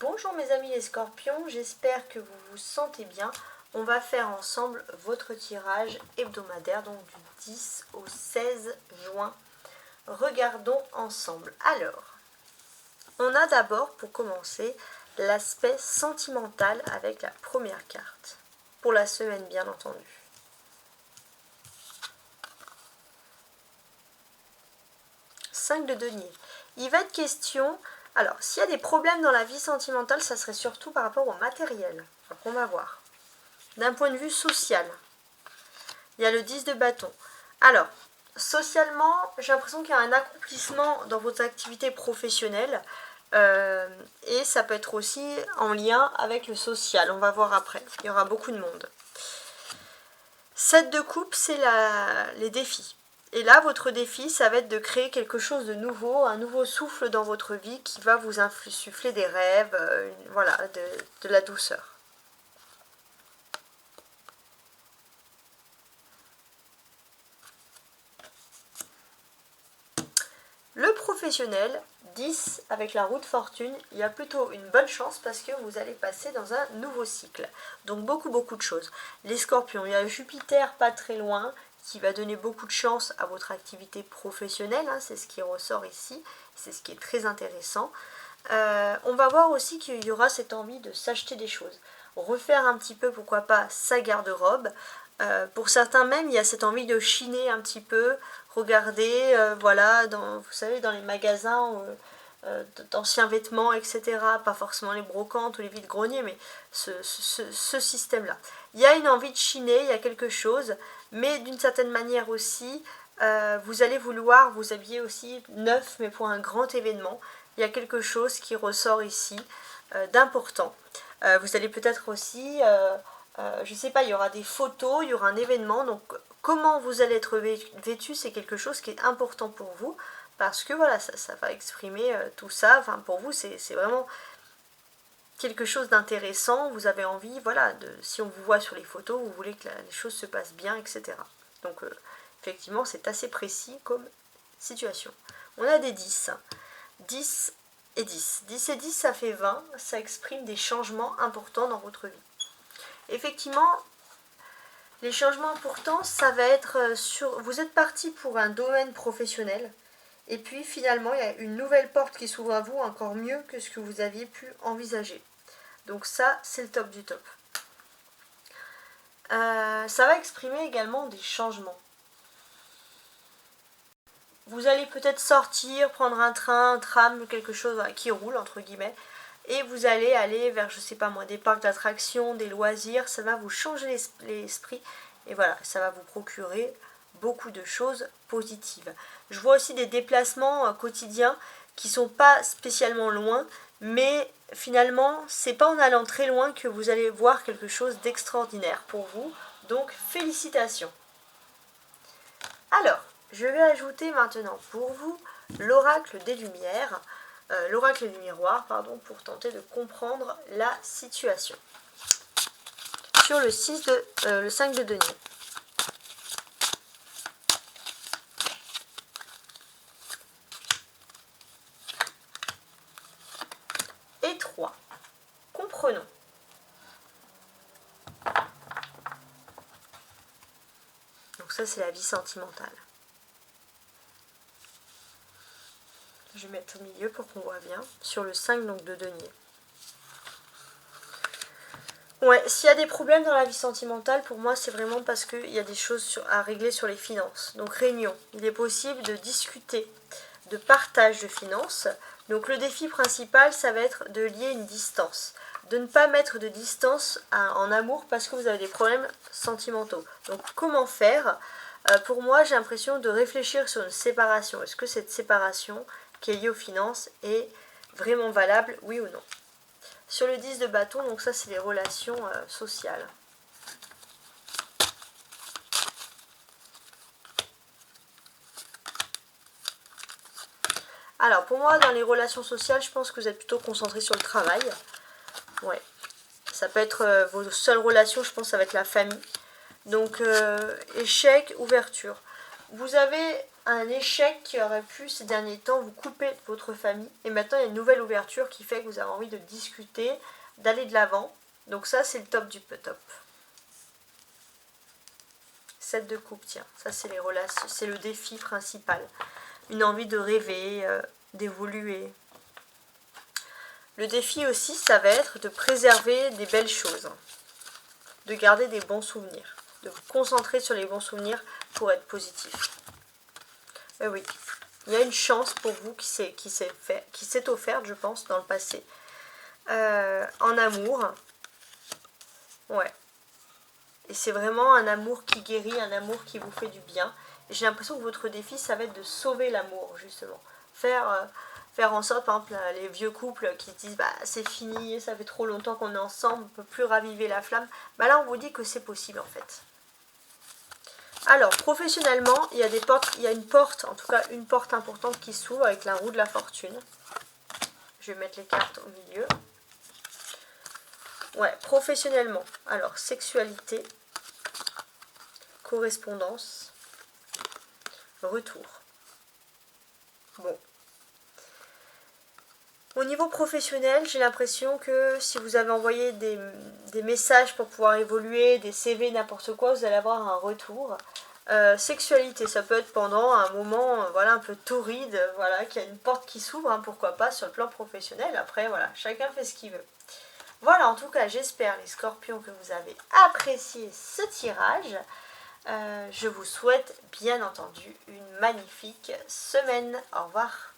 Bonjour mes amis les scorpions, j'espère que vous vous sentez bien. On va faire ensemble votre tirage hebdomadaire, donc du 10 au 16 juin. Regardons ensemble. Alors, on a d'abord pour commencer l'aspect sentimental avec la première carte. Pour la semaine bien entendu. Cinq de denier. Il va être question... Alors, s'il y a des problèmes dans la vie sentimentale, ça serait surtout par rapport au matériel. Donc, on va voir. D'un point de vue social, il y a le 10 de bâton. Alors, socialement, j'ai l'impression qu'il y a un accomplissement dans votre activité professionnelle. Et ça peut être aussi en lien avec le social. On va voir après. Il y aura beaucoup de monde. 7 de coupe, c'est les défis. Et là, votre défi, ça va être de créer quelque chose de nouveau, un nouveau souffle dans votre vie qui va vous insuffler des rêves, voilà, de la douceur. Le professionnel, 10 avec la roue de fortune, il y a plutôt une bonne chance parce que vous allez passer dans un nouveau cycle. Donc beaucoup de choses. Les scorpions, il y a Jupiter pas très loin qui va donner beaucoup de chance à votre activité professionnelle, hein, c'est ce qui ressort ici, c'est ce qui est très intéressant. On va voir aussi qu'il y aura cette envie de s'acheter des choses. Refaire un petit peu, pourquoi pas, sa garde-robe. Pour certains même, il y a cette envie de chiner un petit peu, regarder, voilà, vous savez, dans les magasins d'anciens vêtements, etc. Pas forcément les brocantes ou les vides-greniers, mais ce système-là. Il y a une envie de chiner, il y a quelque chose, mais d'une certaine manière aussi, vous allez vouloir vous habiller aussi neuf, mais pour un grand événement. Il y a quelque chose qui ressort ici d'important. Vous allez peut-être aussi... je ne sais pas, il y aura des photos, il y aura un événement, donc comment vous allez être vêtu, c'est quelque chose qui est important pour vous, parce que voilà, ça va exprimer tout ça, enfin pour vous c'est vraiment quelque chose d'intéressant, vous avez envie, voilà, si on vous voit sur les photos, vous voulez que les choses se passent bien, etc. Donc effectivement c'est assez précis comme situation. On a des 10, 10 et 10, 10 et 10 ça fait 20, ça exprime des changements importants dans votre vie. Effectivement, les changements importants, ça va être sur... Vous êtes parti pour un domaine professionnel, et puis finalement, il y a une nouvelle porte qui s'ouvre à vous, encore mieux que ce que vous aviez pu envisager. Donc ça, c'est le top du top. Ça va exprimer également des changements. Vous allez peut-être sortir, prendre un train, un tram, quelque chose qui roule, entre guillemets, et vous allez aller vers, je sais pas moi, des parcs d'attractions, des loisirs, ça va vous changer l'esprit, et voilà, ça va vous procurer beaucoup de choses positives. Je vois aussi des déplacements quotidiens qui sont pas spécialement loin, mais finalement, c'est pas en allant très loin que vous allez voir quelque chose d'extraordinaire pour vous, donc félicitations. Alors, je vais ajouter maintenant pour vous l'oracle des lumières, l'oracle du miroir, pardon, pour tenter de comprendre la situation. Sur le 5 de denier. Et 3. Comprenons. Donc ça, c'est la vie sentimentale. Je vais mettre au milieu pour qu'on voit bien. Sur le 5 donc, de denier. Ouais, s'il y a des problèmes dans la vie sentimentale, pour moi, c'est vraiment parce qu'il y a des choses à régler sur les finances. Donc, réunion. Il est possible de discuter de partage de finances. Donc, le défi principal, ça va être de lier une distance. De ne pas mettre de distance en amour parce que vous avez des problèmes sentimentaux. Donc, comment faire? Pour moi, j'ai l'impression de réfléchir sur une séparation. Est-ce que cette séparation qui est liée aux finances est vraiment valable, oui ou non? Sur le 10 de bâton, donc ça c'est les relations sociales. Alors pour moi, dans les relations sociales, je pense que vous êtes plutôt concentré sur le travail. Ouais. Ça peut être vos seules relations, je pense que ça va être la famille. Donc échec, ouverture. Vous avez un échec qui aurait pu ces derniers temps vous couper de votre famille. Et maintenant il y a une nouvelle ouverture qui fait que vous avez envie de discuter, d'aller de l'avant. Donc ça c'est le top du top. 7 de coupe, tiens, ça c'est les relations, c'est le défi principal. Une envie de rêver, d'évoluer. Le défi aussi, ça va être de préserver des belles choses, de garder des bons souvenirs, de vous concentrer sur les bons souvenirs pour être positif. Mais oui, il y a une chance pour vous qui s'est offerte, je pense, dans le passé. En amour, ouais. Et c'est vraiment un amour qui guérit, un amour qui vous fait du bien. J'ai l'impression que votre défi, ça va être de sauver l'amour, justement. Faire en sorte, par exemple, les vieux couples qui se disent bah, c'est fini, ça fait trop longtemps qu'on est ensemble, on ne peut plus raviver la flamme. Bah là, on vous dit que c'est possible, en fait. Alors, professionnellement, il y a une porte, en tout cas une porte importante qui s'ouvre avec la roue de la fortune. Je vais mettre les cartes au milieu. Ouais, professionnellement. Alors, sexualité, correspondance, retour. Bon. Au niveau professionnel, j'ai l'impression que si vous avez envoyé des messages pour pouvoir évoluer, des CV, n'importe quoi, vous allez avoir un retour. Sexualité, ça peut être pendant un moment voilà, un peu torride, voilà, qu'il y a une porte qui s'ouvre, hein, pourquoi pas, sur le plan professionnel. Après, voilà, chacun fait ce qu'il veut. Voilà, en tout cas, j'espère, les scorpions, que vous avez apprécié ce tirage. Je vous souhaite, bien entendu, une magnifique semaine. Au revoir.